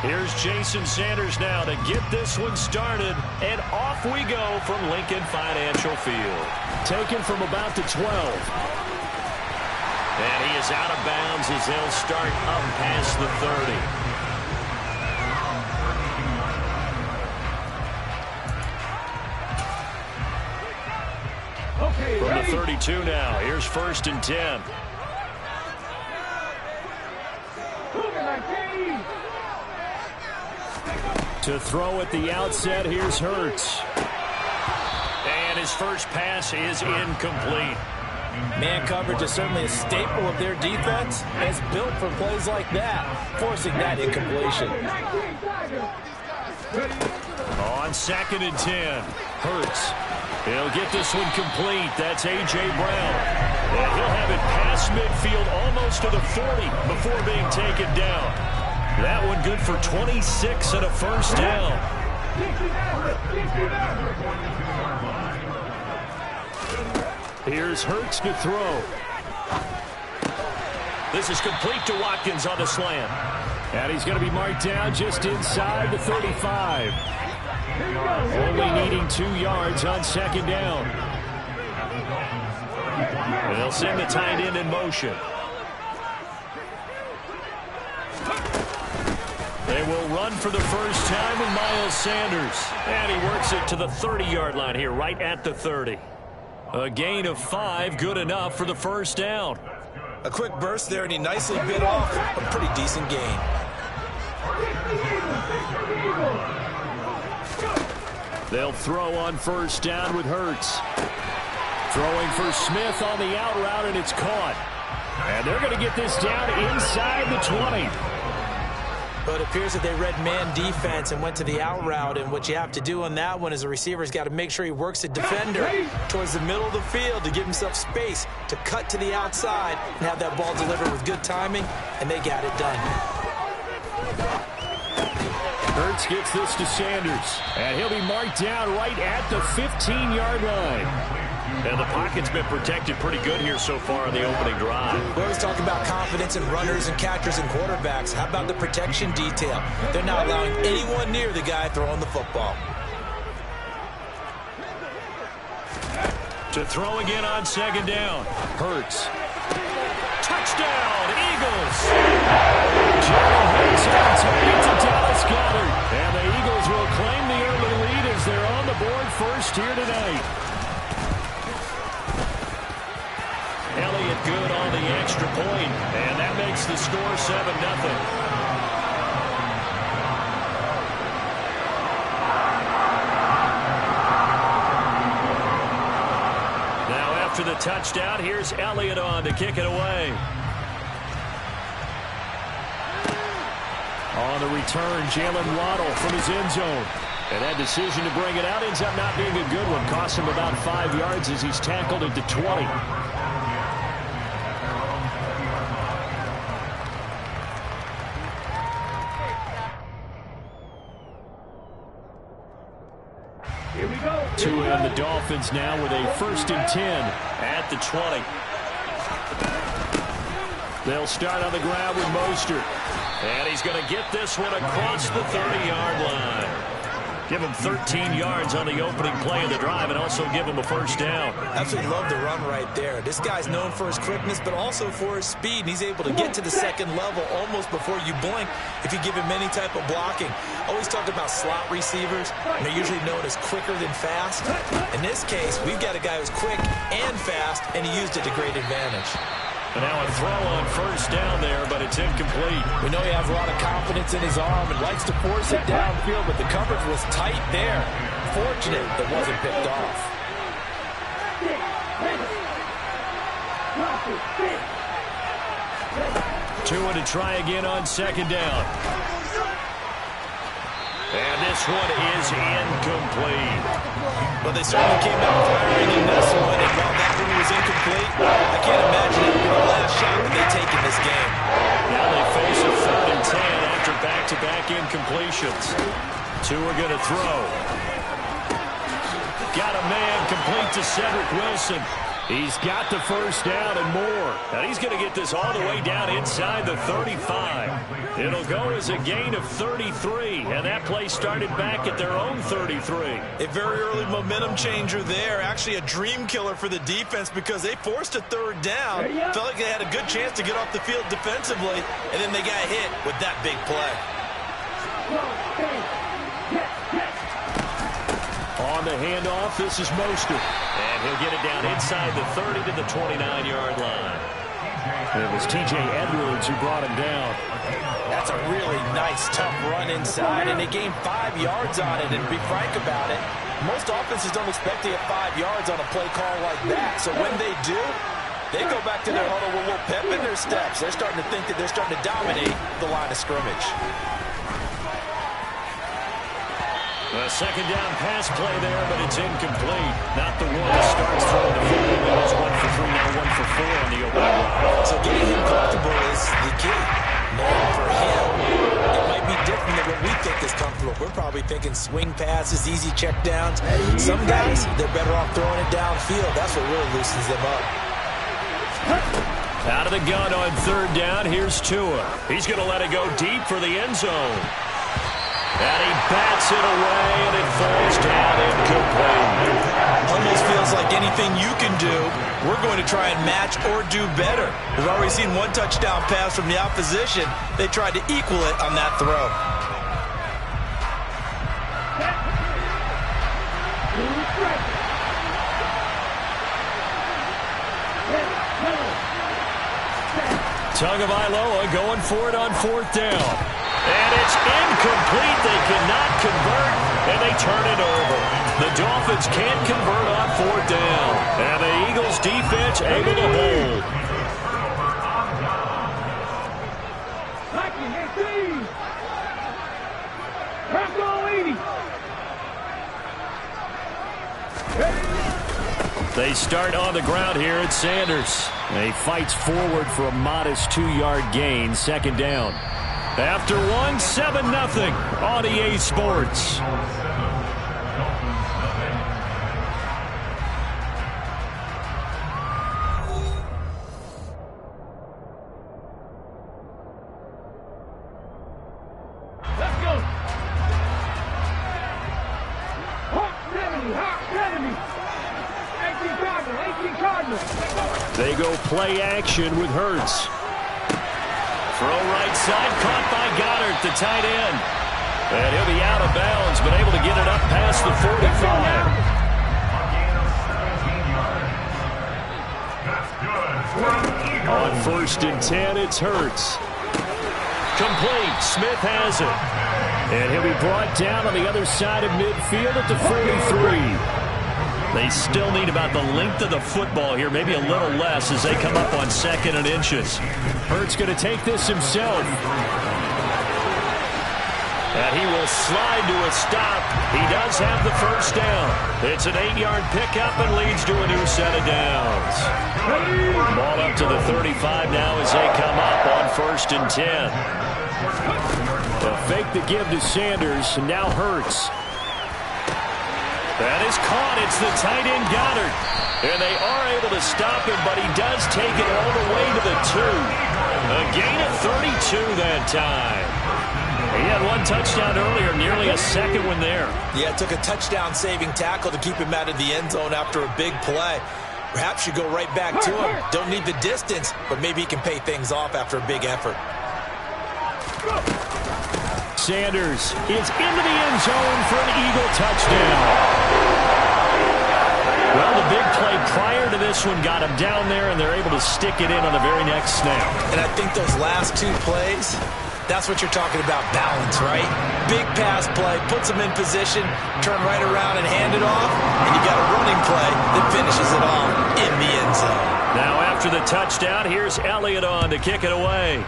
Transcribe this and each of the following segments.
Here's Jason Sanders now to get this one started, and off we go from Lincoln Financial Field. Taken from about the 12. And he is out of bounds as they'll start up past the 30. From the 32 now, here's 1st and 10. To throw at the outset, here's Hurts. And his first pass is incomplete. Man coverage is certainly a staple of their defense, and it's built for plays like that, forcing that incompletion. On 2nd and 10, Hurts. He'll get this one complete. That's A.J. Brown. And he'll have it past midfield almost to the 40 before being taken down. That one good for 26 and a first down. Here's Hurts to throw. This is complete to Watkins on the slant. And he's going to be marked down just inside the 35. Only needing 2 yards on 2nd down. And they'll send the tight end in motion. They will run for the first time with Miles Sanders. And he works it to the 30-yard line here, right at the 30. A gain of 5, good enough for the first down. A quick burst there, and he nicely bit off a pretty decent gain. They'll throw on first down with Hurts. Throwing for Smith on the out route, and it's caught. And they're going to get this down inside the 20. But it appears that they read man defense and went to the out route, and what you have to do on that one is the receiver's got to make sure he works the defender towards the middle of the field to give himself space to cut to the outside and have that ball delivered with good timing, and they got it done. Hurts gets this to Sanders, and he'll be marked down right at the 15-yard line. And the pocket's been protected pretty good here so far on the opening drive. We always talk about confidence in runners and catchers and quarterbacks. How about the protection detail? They're not allowing anyone near the guy throwing the football. To throw again on 2nd down. Hurts. Touchdown, Eagles! Jalen Hurts on target to Dallas Goedert. And the Eagles will claim the early lead as they're on the board first here tonight. Elliott good on the extra point, and that makes the score 7-0. Now after the touchdown, here's Elliott on to kick it away. On the return, Jalen Waddle from his end zone. And that decision to bring it out ends up not being a good one. Cost him about 5 yards as he's tackled at the 20. And the Dolphins now with a 1st and 10 at the 20. They'll start on the ground with Mostert. And he's going to get this one across the 30-yard line. Give him 13 yards on the opening play of the drive and also give him a first down. Absolutely love the run right there. This guy's known for his quickness, but also for his speed. And he's able to get to the 2nd level almost before you blink if you give him any type of blocking. Always talk about slot receivers, and they're usually known as quicker than fast. In this case, we've got a guy who's quick and fast, and he used it to great advantage. And now a throw on first down there, but it's incomplete. We know he has a lot of confidence in his arm and likes to force it downfield, but the coverage was tight there. Fortunate it wasn't picked off. Tua to try again on 2nd down. And this one is incomplete. Well, they certainly came out firing in this one, and while that one was incomplete, I can't imagine it being the last shot that they take in this game. Now they face a 3rd and 10 after back-to-back incompletions. Tua going to throw. Got a man complete to Cedric Wilson. He's got the first down and more. And he's going to get this all the way down inside the 35. It'll go as a gain of 33. And that play started back at their own 33. A very early momentum changer there. Actually a dream killer for the defense because they forced a third down. Felt like they had a good chance to get off the field defensively. And then they got hit with that big play. On the handoff, this is Mostert. And he'll get it down inside the 30 to the 29-yard line. It was T.J. Edwards who brought him down. That's a really nice, tough run inside, and they gained 5 yards on it. And to be frank about it, most offenses don't expect to get 5 yards on a play call like that. So when they do, they go back to their huddle with a little pep in their steps. They're starting to think that they're starting to dominate the line of scrimmage. A second down pass play there, but it's incomplete. Not the one that starts throwing the football. It was 1 for 3, now 1 for 4 on the opening drive. So getting him comfortable is the key. Now for him, it might be different than what we think is comfortable. We're probably thinking swing passes, easy check downs. Some guys, they're better off throwing it downfield. That's what really loosens them up. Out of the gun on third down, here's Tua. He's going to let it go deep for the end zone. And he bats it away, and it falls down incomplete. Almost feels like anything you can do, we're going to try and match or do better. We've already seen one touchdown pass from the opposition. They tried to equal it on that throw. Tagovailoa going for it on fourth down. And it's incomplete. They cannot convert, and they turn it over. The Dolphins can't convert on fourth down. And the Eagles defense able to hold. They start on the ground here at Sanders. He fights forward for a modest 2-yard gain, second down. After 1, 7-0 on EA Sports. Let's go. Hawk 70. 18 Cardinals. They go play action with Hurts. Throw right side, caught by Goddard, the tight end. And he'll be out of bounds, but able to get it up past the 45. On first and 10, it's Hurts. Complete. Smith has it. And he'll be brought down on the other side of midfield at the 43. They still need about the length of the football here, maybe a little less as they come up on second and inches. Hurts going to take this himself. And he will slide to a stop. He does have the first down. It's an 8-yard pickup and leads to a new set of downs. Ball up to the 35 now as they come up on first and 10. A fake the give to Sanders, and now Hurts. That is caught. It's the tight end Goddard. And they are able to stop him, but he does take it all the way to the 2. A gain of 32 that time. He had one touchdown earlier, nearly a second one there. Yeah, it took a touchdown-saving tackle to keep him out of the end zone after a big play. Perhaps you go right back to him. Don't need the distance, but maybe he can pay things off after a big effort. Sanders is into the end zone for an Eagle touchdown. Well, the big play prior to this one got him down there, and they're able to stick it in on the very next snap. And I think those last 2 plays, that's what you're talking about, balance, right? Big pass play, puts them in position, turn right around and hand it off, and you got a running play that finishes it off in the end zone. Now after the touchdown, here's Elliott on to kick it away.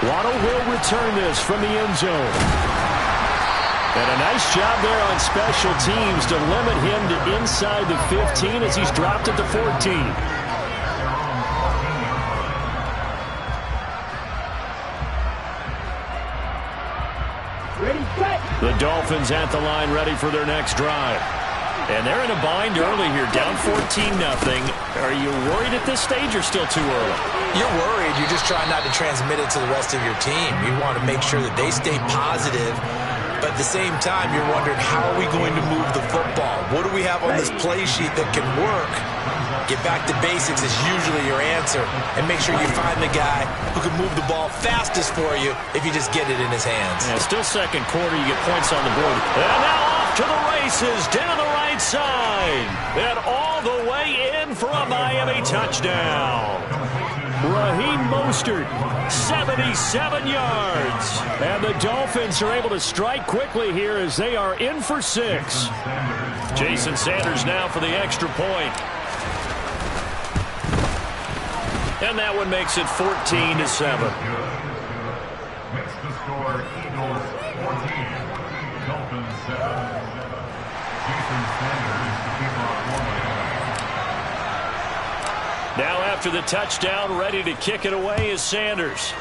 Waddle will return this from the end zone. And a nice job there on special teams to limit him to inside the 15 as he's dropped at the 14. The Dolphins at the line ready for their next drive. And they're in a bind early here, down 14-0. Are you worried at this stage or still too early? You're worried. You're just trying not to transmit it to the rest of your team. You want to make sure that they stay positive. But at the same time, you're wondering, how are we going to move the football? What do we have on this play sheet that can work? Get back to basics is usually your answer. And make sure you find the guy who can move the ball fastest for you if you just get it in his hands. Yeah, still second quarter, you get points on the board. And now off to the races, down the right side. And all the way in for a Miami touchdown. Raheem Mostert, 77 yards. And the Dolphins are able to strike quickly here as they are in for 6. Jason Sanders now for the extra point. And that one makes it 14-7. Makes the score Eagles 14, Dolphins 7. Jason Sanders to keep on one. Now after the touchdown, ready to kick it away is Sanders.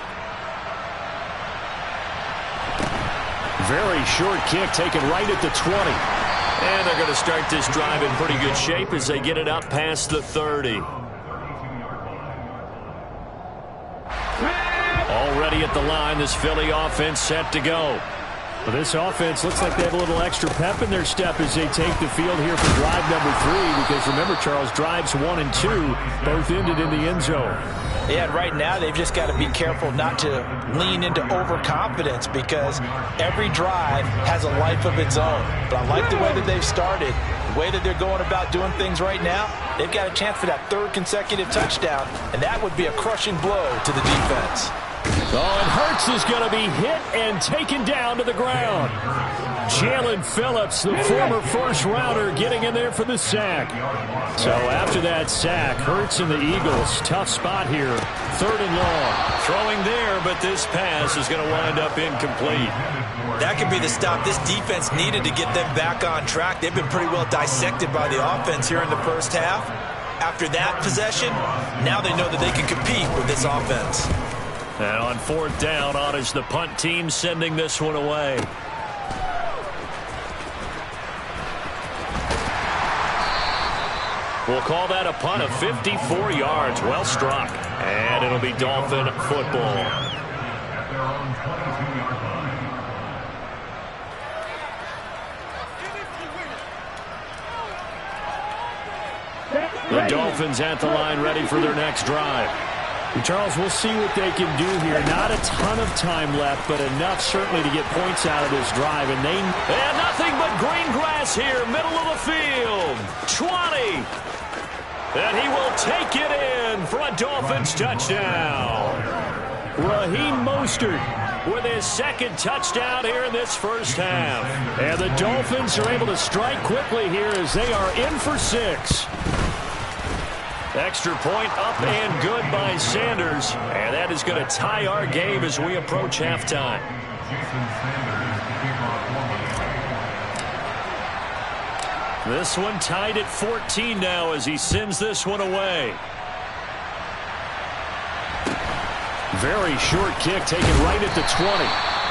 Very short kick taken right at the 20. And they're going to start this drive in pretty good shape as they get it up past the 30. Already at the line, this Philly offense set to go. Well, this offense looks like they have a little extra pep in their step as they take the field here for drive number 3. Because remember, Charles, drives 1 and 2 both ended in the end zone. Yeah, and right now they've just got to be careful not to lean into overconfidence because every drive has a life of its own. But I like the way that they've started, the way that they're going about doing things right now. They've got a chance for that 3rd consecutive touchdown, and that would be a crushing blow to the defense. Oh, and Hurts is going to be hit and taken down to the ground. Jalen Phillips, the former first-rounder, getting in there for the sack. So after that sack, Hurts and the Eagles, tough spot here. 3rd and long. Throwing there, but this pass is going to wind up incomplete. That could be the stop this defense needed to get them back on track. They've been pretty well dissected by the offense here in the first half. After that possession, now they know that they can compete with this offense. And on 4th down, on is the punt team sending this one away. We'll call that a punt of 54 yards. Well struck. And it'll be Dolphin football. At their own 22-yard line. The Dolphins at the line ready for their next drive. Charles, we'll see what they can do here. Not a ton of time left, but enough certainly to get points out of this drive. And nothing but green grass here, middle of the field. 20. And he will take it in for a Dolphins touchdown. Raheem Mostert with his 2nd touchdown here in this first half. And the Dolphins are able to strike quickly here as they are in for 6. Extra point up and good by Sanders. And that is going to tie our game as we approach halftime. This one tied at 14 now as he sends this one away. Very short kick taken right at the 20.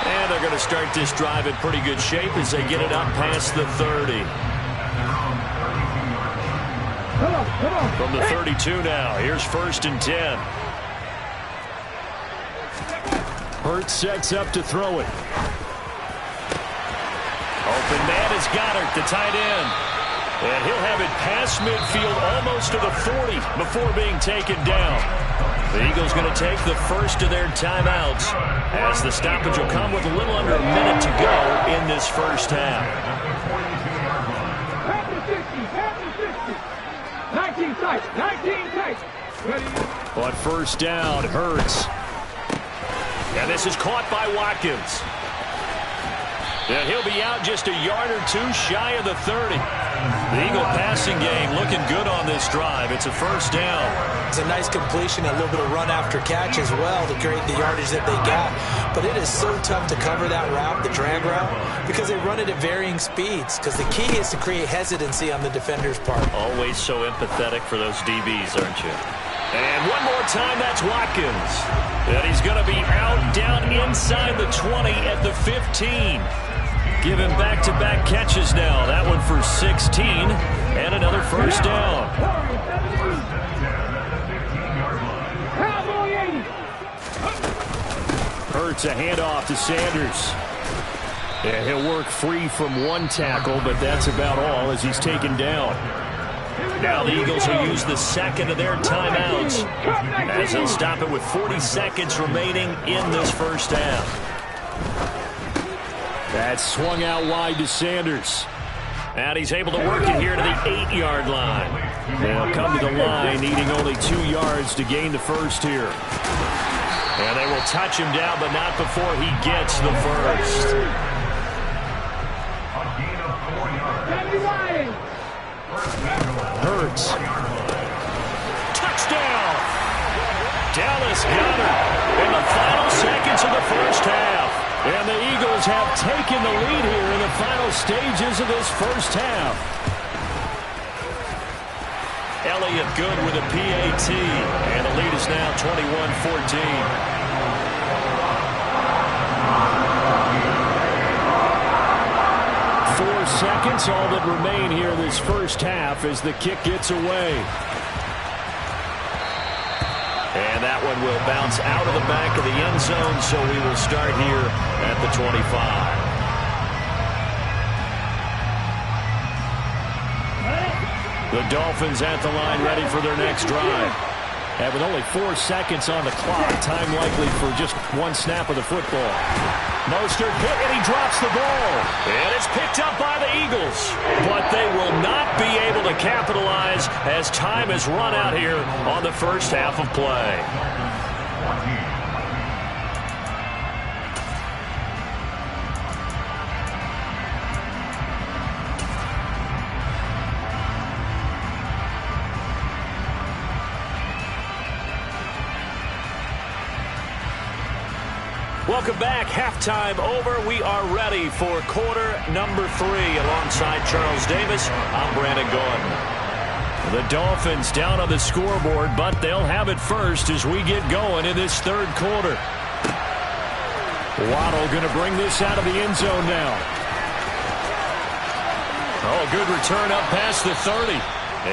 And they're going to start this drive in pretty good shape as they get it up past the 30. From the 32 now, here's 1st and 10. Hurts sets up to throw it. Open man is Goddard, the tight end. And he'll have it past midfield almost to the 40 before being taken down. The Eagles going to take the first of their timeouts as the stoppage will come with a little under a minute to go in this first half. 19 tight, 19 tight. Ready? On 1st down, Hurts. And this is caught by Watkins. And he'll be out just a yard or 2 shy of the 30. The Eagle passing game looking good on this drive. It's a 1st down. It's a nice completion, a little bit of run after catch as well to create the yardage that they got. But it is so tough to cover that route, the drag route, because they run it at varying speeds. Because the key is to create hesitancy on the defender's part. Always so empathetic for those DBs, aren't you? And one more time, that's Watkins. And he's going to be out down inside the 20 at the 15. Give him back-to-back catches now. That one for 16 and another first down. Hurts a handoff to Sanders. Yeah, he'll work free from one tackle, but that's about all as he's taken down. Now the Eagles will use the second of their timeouts as they'll stop it with 40 seconds remaining in this first half. That's swung out wide to Sanders. And he's able to work it here to the 8-yard line. They'll come to the line needing only 2 yards to gain the first here. And they will touch him down, but not before he gets the first. Hurts. Touchdown! Dallas Goedert in the final seconds of the first half. And the Eagles have taken the lead here in the final stages of this first half. Elliott good with a PAT. And the lead is now 21-14. 4 seconds, all that remain here this first half as the kick gets away. And that one will bounce out of the back of the end zone, so we will start here at the 25. The Dolphins at the line ready for their next drive. And with only 4 seconds on the clock, time likely for just one snap of the football. Mostert hit and he drops the ball. And it's picked up by the Eagles. But they will not be able to capitalize as time has run out here on the first half of play. Welcome back. Halftime over. We are ready for quarter number 3. Alongside Charles Davis, I'm Brandon Gordon. The Dolphins down on the scoreboard, but they'll have it first as we get going in this third quarter. Waddle going to bring this out of the end zone now. Oh, good return up past the 30.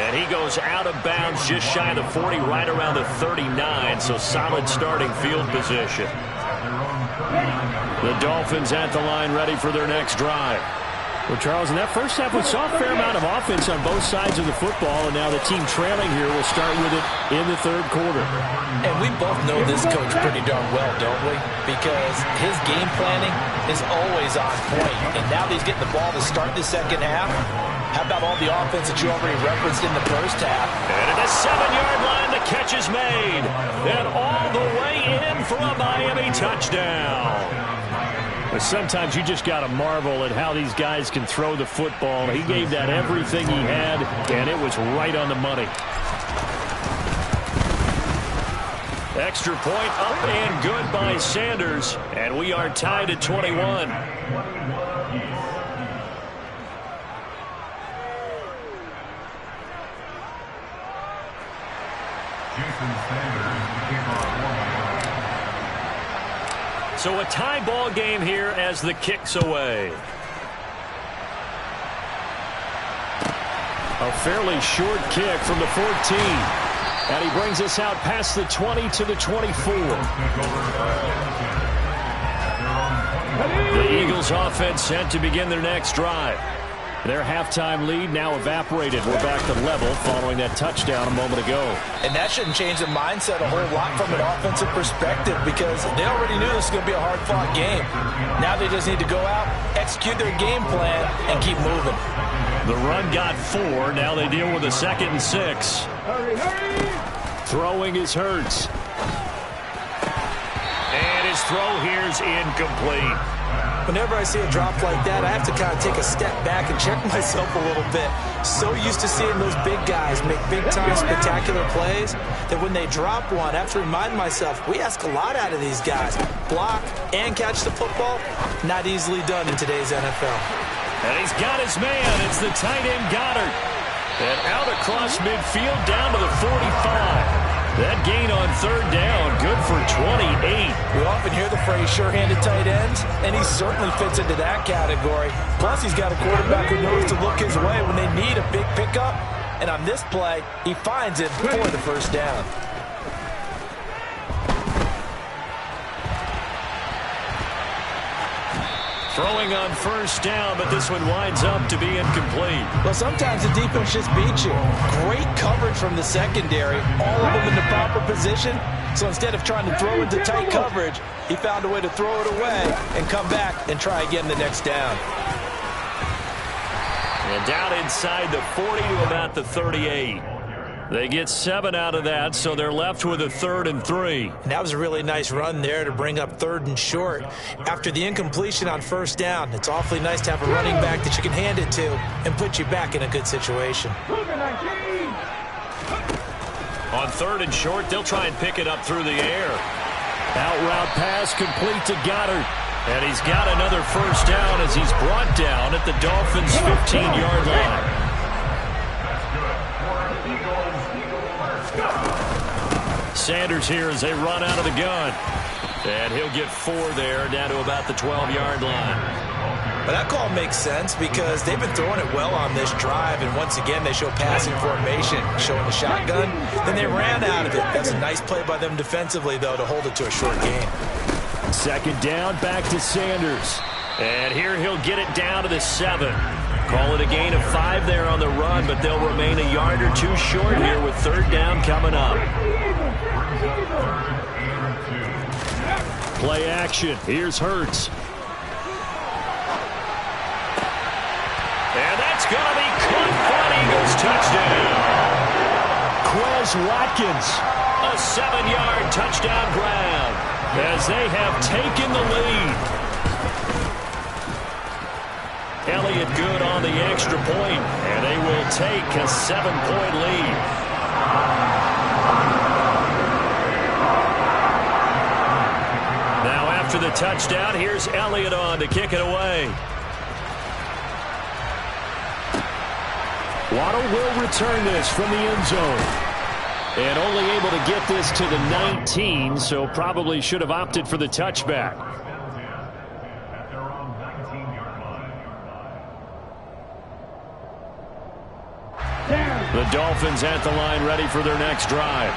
And he goes out of bounds just shy of the 40, right around the 39, so solid starting field position. The Dolphins at the line ready for their next drive. Well, Charles, in that first half, we saw a fair amount of offense on both sides of the football, and now the team trailing here will start with it in the third quarter. And we both know this coach pretty darn well, don't we? Because his game planning is always on point. And now that he's getting the ball to start the second half, how about all the offense that you already referenced in the first half? And at the 7-yard line, the catch is made. And all the way in for a Miami touchdown. But sometimes you just got to marvel at how these guys can throw the football. He gave that everything he had, and it was right on the money. Extra point up and good by Sanders, and we are tied at 21. So a tie ball game here as the kick's away. A fairly short kick from the 14. And he brings us out past the 20 to the 24. The Eagles offense set to begin their next drive. Their halftime lead now evaporated. We're back to level following that touchdown a moment ago. And that shouldn't change the mindset a whole lot from an offensive perspective because they already knew this was going to be a hard-fought game. Now they just need to go out, execute their game plan, and keep moving. The run got 4. Now they deal with a 2nd and 6. Throwing is Hurts. And his throw here is incomplete. Whenever I see a drop like that, I have to kind of take a step back and check myself a little bit. So used to seeing those big guys make big-time spectacular plays that when they drop one, I have to remind myself, we ask a lot out of these guys. Block and catch the football, not easily done in today's NFL. And he's got his man. It's the tight end Goddard. And out across midfield down to the 45. That gain on third down, good for 28. We often hear the phrase sure-handed tight ends, and he certainly fits into that category. Plus, he's got a quarterback who knows to look his way when they need a big pickup. And on this play, he finds it for the first down. Throwing on first down, but this one winds up to be incomplete. Well, sometimes the defense just beats you. Great coverage from the secondary, all of them in the proper position. So instead of trying to throw into tight coverage, he found a way to throw it away and come back and try again the next down. And down inside the 40 to about the 38. They get 7 out of that, so they're left with a 3rd and 3. And that was a really nice run there to bring up 3rd and short. After the incompletion on first down, it's awfully nice to have a running back that you can hand it to and put you back in a good situation. On 3rd and short, they'll try and pick it up through the air. Out route pass complete to Goddard. And he's got another first down as he's brought down at the Dolphins' 15-yard line. Sanders here as they run out of the gun. And he'll get 4 there, down to about the 12-yard line. But that call makes sense because they've been throwing it well on this drive, and once again they show passing formation, showing the shotgun. Then they ran out of it. That's a nice play by them defensively, though, to hold it to a short game. 2nd down, back to Sanders. And here he'll get it down to the 7. Call it a gain of 5 there on the run, but they'll remain a yard or 2 short here with 3rd down coming up. Play action. Here's Hurts. And that's going to be caught for an Eagles touchdown. Quez Watkins, a 7-yard touchdown grab as they have taken the lead. Elliott good on the extra point, and they will take a 7-point lead. Now after the touchdown, here's Elliott on to kick it away. Waddle will return this from the end zone. And only able to get this to the 19, so probably should have opted for the touchback. The Dolphins at the line ready for their next drive.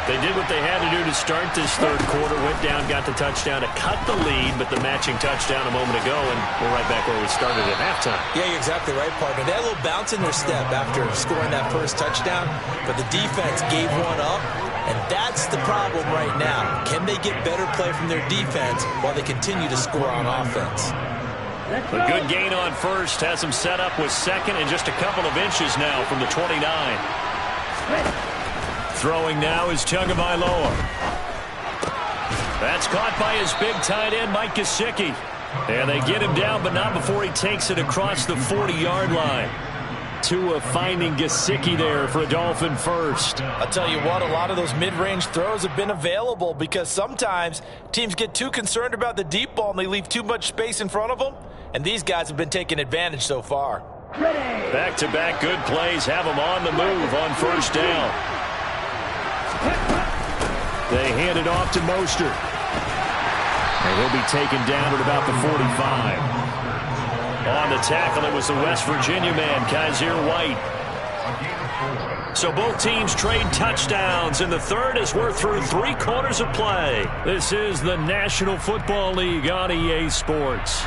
They did what they had to do to start this 3rd quarter, went down, got the touchdown to cut the lead, but the matching touchdown a moment ago, and we're right back where we started at halftime. Yeah, you're exactly right, partner. They had a little bounce in their step after scoring that first touchdown, but the defense gave one up, and that's the problem right now. Can they get better play from their defense while they continue to score on offense? A good gain on first has him set up with 2nd and just a couple of inches now from the 29. Throwing now is Tagovailoa. That's caught by his big tight end, Mike Gesicki. And they get him down, but not before he takes it across the 40-yard line. Tua finding Gesicki there for a Dolphin first. I'll tell you what, a lot of those mid-range throws have been available because sometimes teams get too concerned about the deep ball and they leave too much space in front of them. And these guys have been taking advantage so far. Back-to-back good plays have them on the move on first down. They hand it off to Mostert. And he'll be taken down at about the 45. On the tackle, it was the West Virginia man, Kaiser White. So both teams trade touchdowns in the 3rd as we're through 3 quarters of play. This is the National Football League on EA Sports.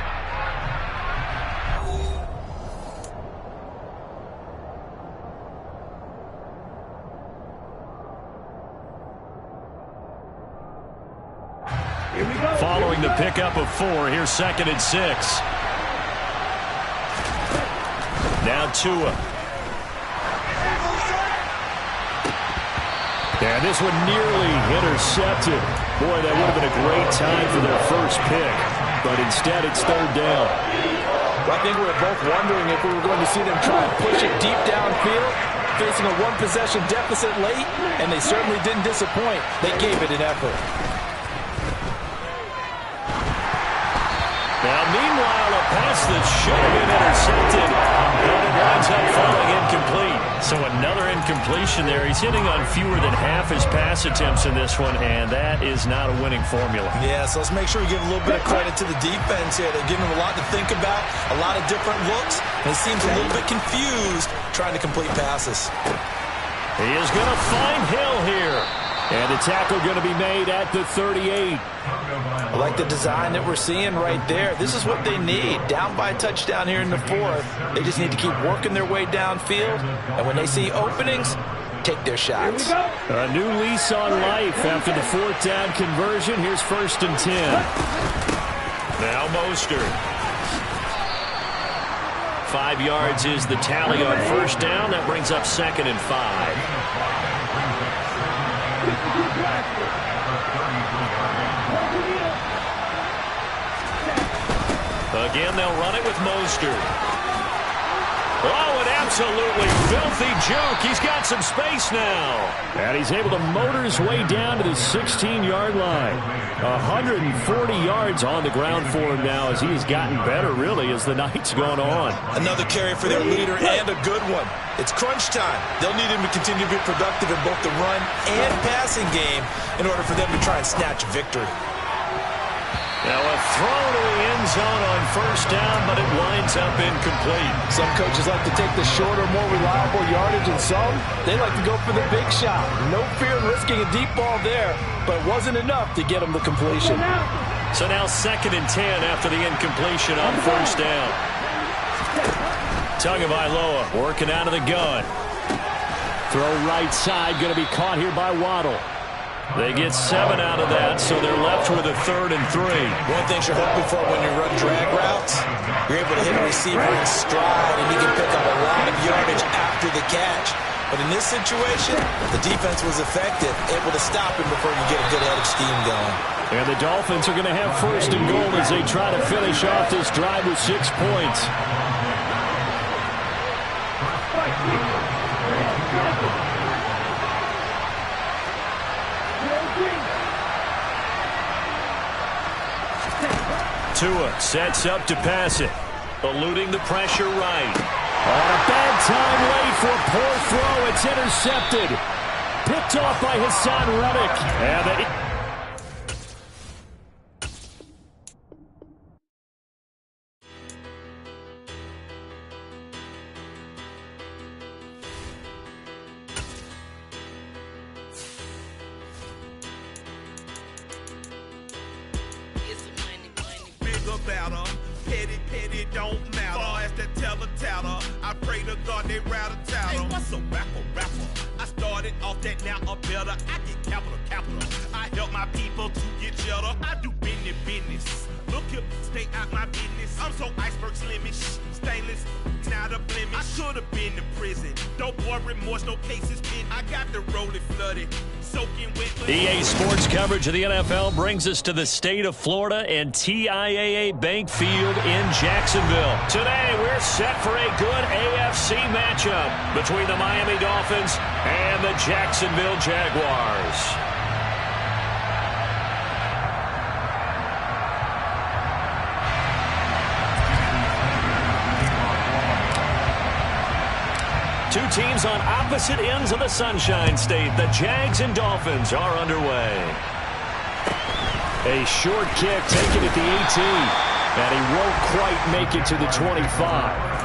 Following the pickup of 4, here's 2nd and 6. Now Tua. And this one nearly intercepted. Boy, that would have been a great time for their first pick. But instead, it's 3rd down. Well, I think we were both wondering if we were going to see them try and push it deep downfield, facing a 1-possession deficit late, and they certainly didn't disappoint. They gave it an effort. Now, meanwhile, a pass that should have been intercepted, but it winds up falling incomplete. So another incompletion there. He's hitting on fewer than half his pass attempts in this one, and that is not a winning formula. Yeah, so let's make sure we give a little bit of credit to the defense here. They're giving him a lot to think about, a lot of different looks, and he seems a little bit confused trying to complete passes. He is going to find Hill here. And the tackle going to be made at the 38. I like the design that we're seeing right there. This is what they need. Down by a touchdown here in the fourth. They just need to keep working their way downfield. And when they see openings, take their shots. A new lease on life after the fourth down conversion. Here's 1st and 10. Now Mostert. 5 yards is the tally on 1st down. That brings up 2nd and 5. Again, they'll run it with Mostert. Oh, an absolutely filthy juke. He's got some space now. And he's able to motor his way down to the 16-yard line. 140 yards on the ground for him now as he has gotten better, really, as the night's gone on. Another carry for their leader and a good one. It's crunch time. They'll need him to continue to be productive in both the run and passing game in order for them to try and snatch a victory. Now a throw to the end zone on 1st down, but it winds up incomplete. Some coaches like to take the shorter, more reliable yardage, and some, they like to go for the big shot. No fear in risking a deep ball there, but it wasn't enough to get them the completion. So now 2nd and 10 after the incompletion on 1st down. Tagovailoa working out of the gun. Throw right side, going to be caught here by Waddle. They get 7 out of that, so they're left with a 3rd and 3. One thing you're hoping for when you run drag routes, you're able to hit a receiver in stride, and you can pick up a lot of yardage after the catch. But in this situation, the defense was effective, able to stop him before you get a good head of steam going. And the Dolphins are going to have 1st and goal as they try to finish off this drive with 6 points. Tua sets up to pass it, eluding the pressure right. On a bad time late for a poor throw. It's intercepted. Picked off by Hassan Reddick. And Petty don't matter. Far as that teller, I pray to God they rattle tattle. Hey, what's a rapper? I started off that, now I'm better. I get capital. I help my people to get cheddar. I do business. Look here, stay out my business. I'm so iceberg slimish, stainless, not a blemish. I should have been to prison. Don't boy remorse, no cases pinned. I got the rolling flooded, soaking wet. EA Sports coverage of the NFL brings us to the state of Florida and TIAA Bank Field in Jacksonville. Today, we're set for a good AFC matchup between the Miami Dolphins and the Jacksonville Jaguars. Two teams on opposite ends of the Sunshine State. The Jags and Dolphins are underway. A short kick taken at the 18. And he won't quite make it to the 25.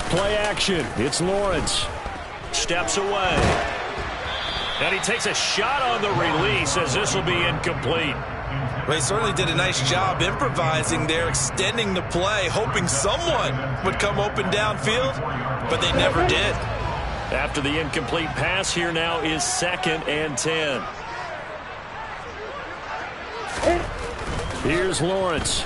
Play action. It's Lawrence. Steps away. And he takes a shot on the release as this will be incomplete. Well, he certainly did a nice job improvising there, extending the play, hoping someone would come open downfield, but they never did. After the incomplete pass, here now is 2nd and 10. Here's Lawrence.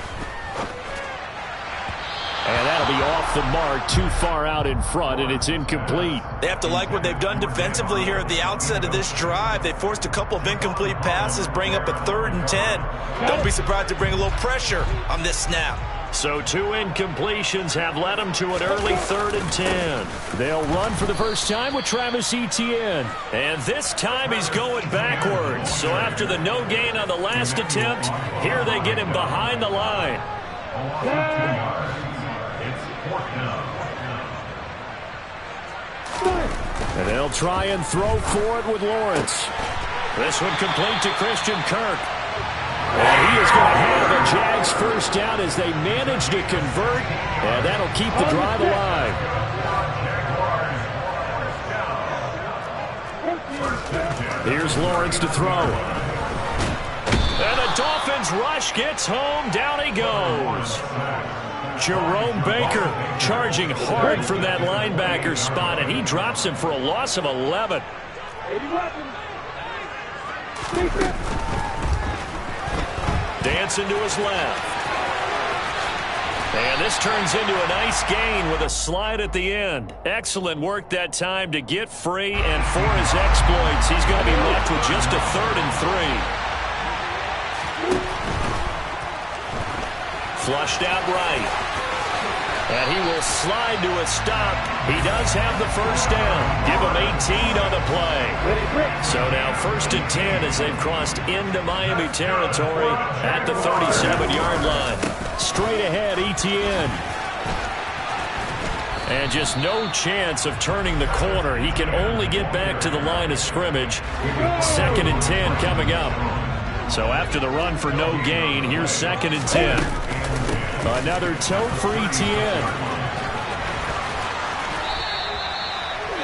And that'll be off the mark, too far out in front, and it's incomplete. They have to like what they've done defensively here at the outset of this drive. They forced a couple of incomplete passes, bring up a 3rd and 10. Don't be surprised to bring a little pressure on this snap. So 2 incompletions have led them to an early 3rd and 10. They'll run for the first time with Travis Etienne. And this time he's going backwards. So after the no gain on the last attempt, here they get him behind the line. And they'll try and throw for it with Lawrence. This one complete to Christian Kirk. And he is going to have a Jags first down as they manage to convert. And that'll keep the drive alive. Here's Lawrence to throw. And the Dolphins rush gets home. Down he goes. Jerome Baker charging hard from that linebacker spot, and he drops him for a loss of 11. Dancing to his left. And this turns into a nice gain with a slide at the end. Excellent work that time to get free, and for his exploits, he's going to be left with just a 3rd and 3. Flushed out right. And he will slide to a stop. He does have the first down. Give him 18 on the play. So now 1st and 10 as they've crossed into Miami territory at the 37-yard line. Straight ahead, Etienne. And just no chance of turning the corner. He can only get back to the line of scrimmage. 2nd and 10 coming up. So after the run for no gain, here's 2nd and 10. Another tote for Etienne.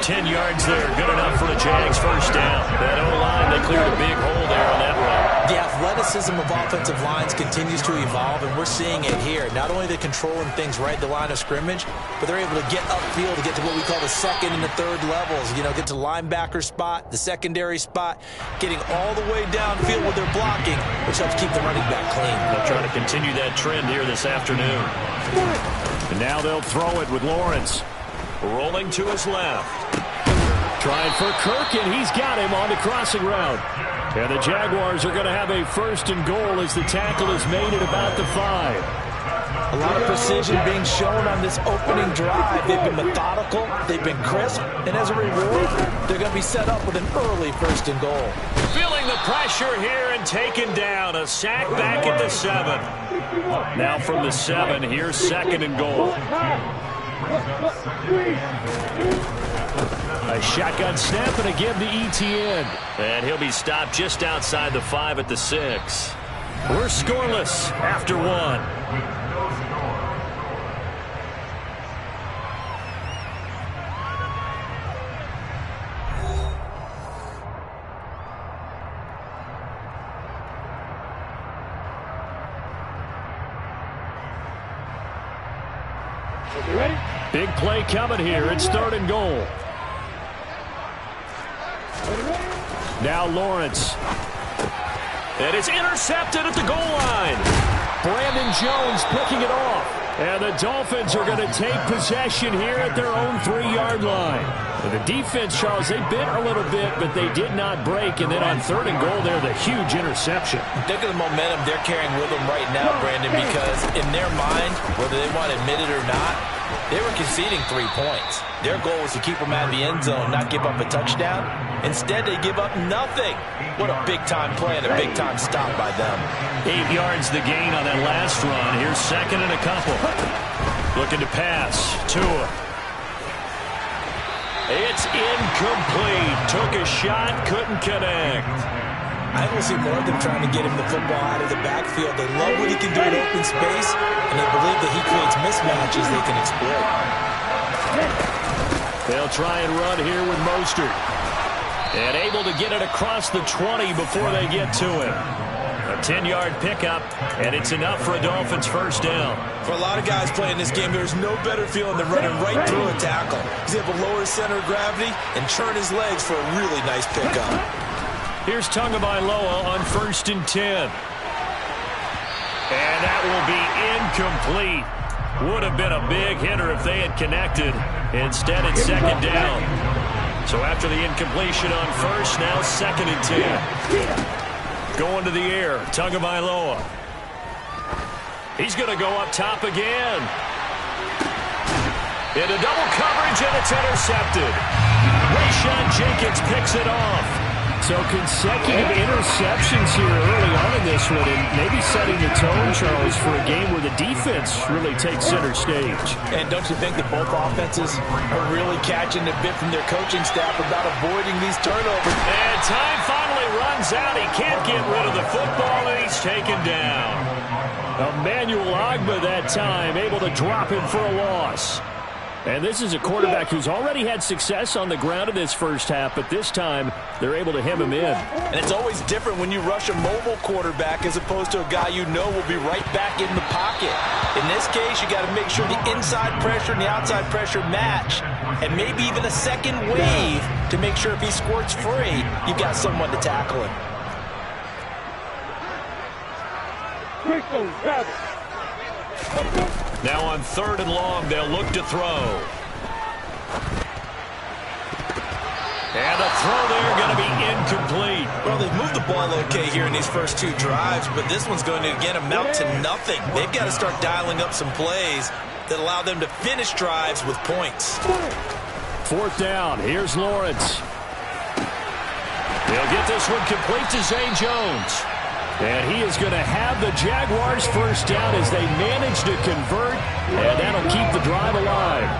10 yards there. Good enough for a Jags first down. That O-line, they cleared a big hole there on that run. The athleticism of offensive lines continues to evolve, and we're seeing it here. Not only are they controlling things right at the line of scrimmage, but they're able to get upfield to get to what we call the 2nd and the 3rd levels. You know, get to linebacker spot, the secondary spot, getting all the way downfield with their blocking, which helps keep the running back clean. They'll try to continue that trend here this afternoon. And now they'll throw it with Lawrence. Rolling to his left. Trying for Kirk, and he's got him on the crossing route. And the Jaguars are going to have a 1st and goal as the tackle is made at about the 5. A lot of precision being shown on this opening drive. They've been methodical, they've been crisp, and as a reward, they're going to be set up with an early 1st and goal. Feeling the pressure here and taken down. A sack back at the 7. Now from the 7, here's 2nd and goal. A shotgun snap and a give to Etienne. And he'll be stopped just outside the 5 at the 6. We're scoreless after 1. Big play coming here. It's 3rd and goal. Now Lawrence. And it's intercepted at the goal line. Brandon Jones picking it off. And the Dolphins are going to take possession here at their own 3-yard line. And the defense, Charles, they bit a little bit, but they did not break. And then on 3rd and goal there, the huge interception. Think of the momentum they're carrying with them right now, Brandon, because in their mind, whether they want to admit it or not, they were conceding 3 points. Their goal was to keep them out of the end zone, not give up a touchdown. Instead, they give up nothing. What a big-time play and a big-time stop by them. 8 yards the gain on that last run. Here's 2nd and a couple. Looking to pass. Tua. It's incomplete. Took a shot, couldn't connect. I will see more of them trying to get him the football out of the backfield. They love what he can do in open space, and they believe that he creates mismatches they can exploit. They'll try and run here with Mostert. And able to get it across the 20 before they get to him. A 10-yard pickup, and it's enough for a Dolphins first down. For a lot of guys playing this game, there's no better feeling than running right through a tackle. He's able to lower his center of gravity and churn his legs for a really nice pickup. Here's Tagovailoa on 1st and 10. And that will be incomplete. Would have been a big hitter if they had connected. Instead, it's 2nd down. So after the incompletion on 1st, now 2nd and 10. Going to the air, Tagovailoa. He's going to go up top again. Into double coverage, and it's intercepted. Rayshon Jenkins picks it off. So consecutive interceptions here early on in this one, and maybe setting the tone, Charles, for a game where the defense really takes center stage. And don't you think that both offenses are really catching a bit from their coaching staff about avoiding these turnovers? And time finally runs out. He can't get rid of the football, and he's taken down. Emmanuel Ogbah that time, able to drop him for a loss. And this is a quarterback who's already had success on the ground in this first half, but this time they're able to hem him in. And it's always different when you rush a mobile quarterback as opposed to a guy you know will be right back in the pocket. In this case, you got to make sure the inside pressure and the outside pressure match, and maybe even a second wave to make sure if he squirts free, you've got someone to tackle him. Now on 3rd and long, they'll look to throw. And the throw there going to be incomplete. Well, they've moved the ball okay here in these first 2 drives, but this one's going to, again, amount to nothing. They've got to start dialing up some plays that allow them to finish drives with points. 4th down. Here's Lawrence. They'll get this one complete to Zay Jones. And he is going to have the Jaguars first down as they manage to convert, and that'll keep the drive alive.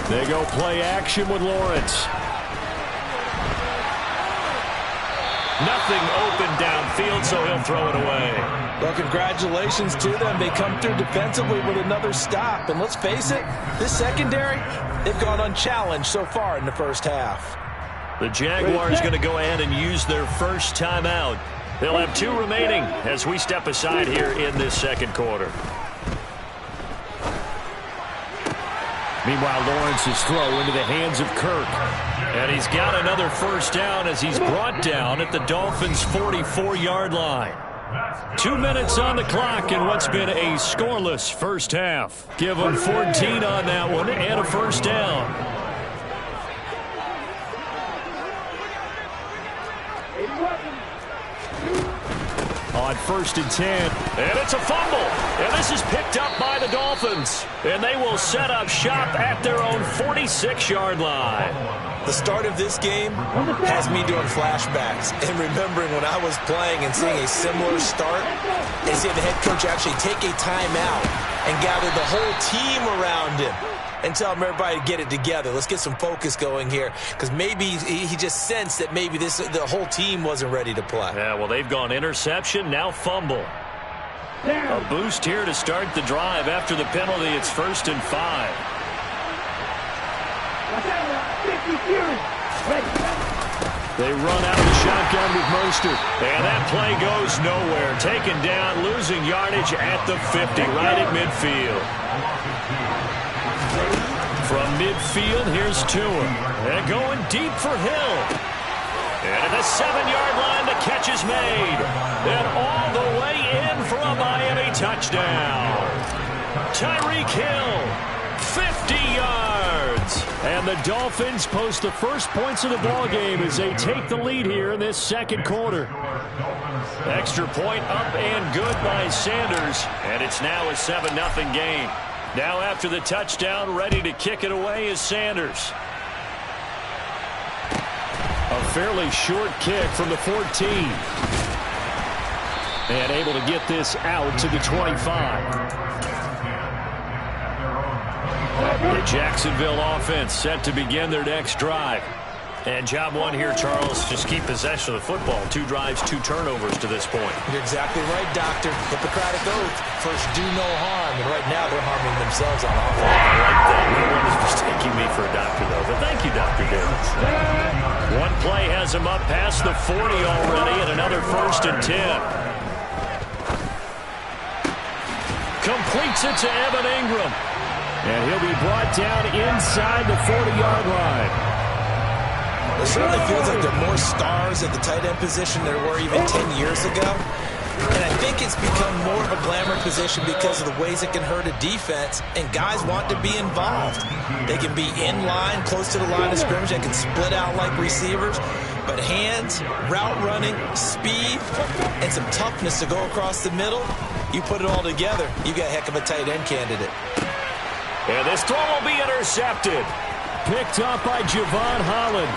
They go play action with Lawrence. Nothing open downfield, so he'll throw it away. Well, congratulations to them. They come through defensively with another stop. And let's face it, this secondary, they've gone unchallenged so far in the first half. The Jaguars going to go ahead and use their first timeout. They'll have 2 remaining as we step aside here in this second quarter. Meanwhile, Lawrence's throw into the hands of Kirk. And he's got another first down as he's brought down at the Dolphins' 44-yard line. 2 minutes on the clock in what's been a scoreless first half. Give them 14 on that one and a first down. On 1st and 10. And it's a fumble. And this is picked up by the Dolphins. And they will set up shop at their own 46-yard line. The start of this game has me doing flashbacks and remembering when I was playing and seeing a similar start and seeing the head coach actually take a timeout and gather the whole team around him and tell him everybody to get it together. Let's get some focus going here, because maybe he just sensed that maybe the whole team wasn't ready to play. Yeah, well, they've gone interception, now fumble. A boost here to start the drive after the penalty. It's 1st and 5. They run out of the shotgun with Mostert. And that play goes nowhere. Taken down, losing yardage at the 50, right at midfield. From midfield, here's Tua. And going deep for Hill. And at the 7-yard line, the catch is made. And all the way in for a Miami touchdown. Tyreek Hill, 50 yards. And the Dolphins post the first points of the ballgame as they take the lead here in this second quarter. Extra point up and good by Sanders. And it's now a 7-0 game. Now after the touchdown, ready to kick it away is Sanders. A fairly short kick from the 14. And able to get this out to the 25. The Jacksonville offense set to begin their next drive. And job one here, Charles, just keep possession of the football. 2 drives, 2 turnovers to this point. You're exactly right, Doctor. Hippocratic oath. First, do no harm. And right now, they're harming themselves on offense. I like that. No one is mistaking me for a doctor, though. But thank you, Dr. Davis. One play has him up past the 40 already, and another 1st and 10. Completes it to Evan Ingram. And he'll be brought down inside the 40-yard line. It certainly feels like there are more stars at the tight end position than there were even 10 years ago. And I think it's become more of a glamour position because of the ways it can hurt a defense, and guys want to be involved. They can be in line, close to the line of scrimmage. They can split out like receivers. But hands, route running, speed, and some toughness to go across the middle, you put it all together, you got a heck of a tight end candidate. And this throw will be intercepted. Picked up by Javon Holland.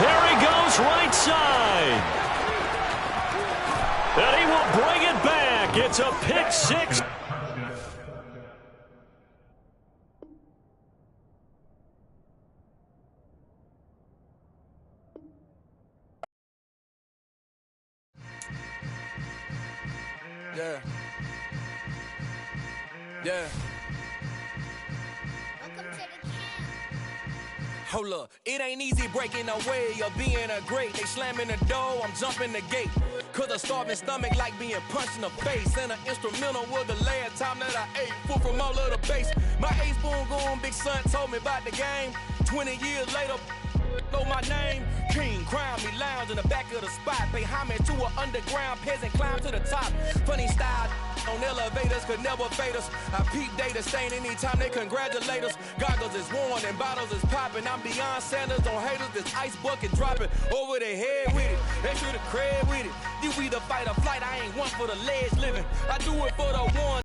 There he goes, right side. And he will bring it back. It's a pick six. Yeah. Yeah. Hold up, it ain't easy breaking away or being a great. They slamming the door, I'm jumping the gate. Cause a starving stomach like being punched in the face. And an instrumental was the last time that I ate food from all of the base. My A-spoon going, big son told me about the game. 20 years later, know my name. King, crown me, lounge in the back of the spot. Pay homage to an underground peasant, climb to the top. Funny style on elevators could never fade us. I peep data stain anytime they congratulate us. Goggles is worn and bottles is popping. I'm beyond Sanders on haters, this ice bucket dropping over their head with it. They should have cred with it. You either fight or flight, I ain't one for the ledge living. I do it for the one.